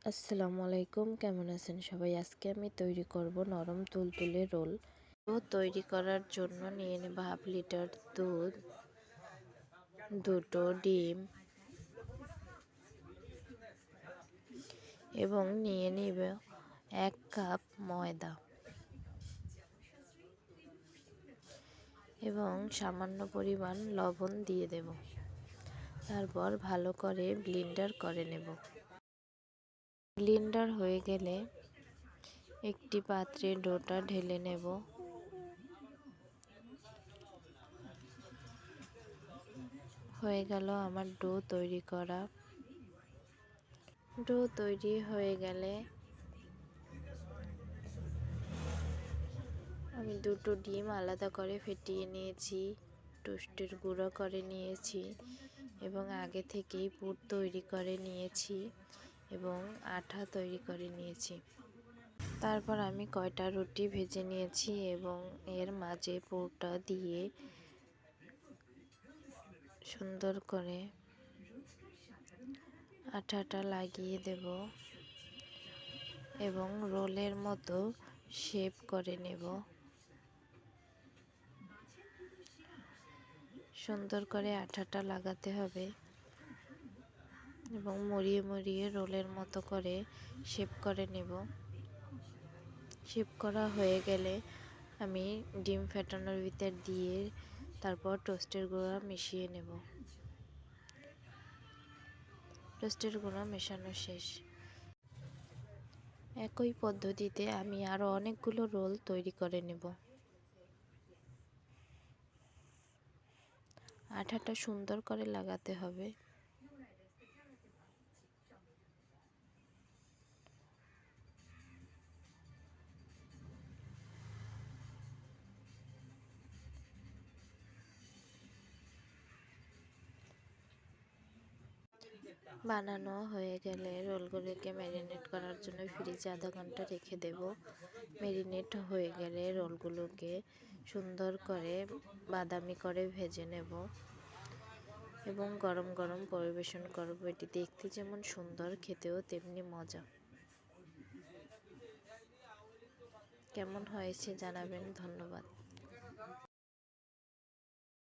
আসসালামু আলাইকুম, কেমন আছেন সবাই? আজকে আমি তৈরি করব নরম তুলতুলে রোল। তো তৈরি করার জন্য নিয়ে নেব হাফ লিটার দুধ, দুটো ডিম এবং নিয়ে নিব 1 কাপ ময়দা এবং সামান্য পরিমাণ লবণ দিয়ে দেব। তারপর ভালো করে ব্লেন্ডার করে নেব। ব্লেন্ডার হয়ে গেলে একটি পাত্রে ডোটা ঢেলে নেব। হয়ে গেল আমার ডো তৈরি করা। ডো তৈরি হয়ে গেলে আমি দুটো ডিম আলাদা করে ফেটিয়ে নিয়েছি, টোস্টের গুঁড়ো করে নিয়েছি এবং আগে থেকেই পুর তৈরি করে নিয়েছি এবং আঠা তৈরি করে নিয়েছি। তারপর আমি কয়টা রুটি ভেজে নিয়েছি এবং এর মাঝে পুরটা দিয়ে সুন্দর করে আঠাটা লাগিয়ে দেব এবং রোলের মতো শেপ করে নেব। সুন্দর করে আঠাটা লাগাতে হবে এবং মুড়িয়ে মুড়িয়ে রোলের মতো করে শেপ করে নেব। শেপ করা হয়ে গেলে আমি ডিম ফেটানোর ভিতর দিয়ে তারপর টোস্টের গুঁড়া মিশিয়ে নেব। টোস্টের গুঁড়া মেশানো শেষ। একই পদ্ধতিতে আমি আরও অনেকগুলো রোল তৈরি করে নেব। আঠাটা সুন্দর করে লাগাতে হবে। বানানো হয়ে গেলে রোলগুলোকে ম্যারিনেট করার জন্য ফ্রিজে আধা ঘন্টা রেখে দেব। ম্যারিনেট হয়ে গেলে রোলগুলোকে সুন্দর করে বাদামি করে ভেজে নেব এবং গরম গরম পরিবেশন করব। এটি দেখতে যেমন সুন্দর, খেতেও তেমনি মজা। কেমন হয়েছে জানাবেন। ধন্যবাদ।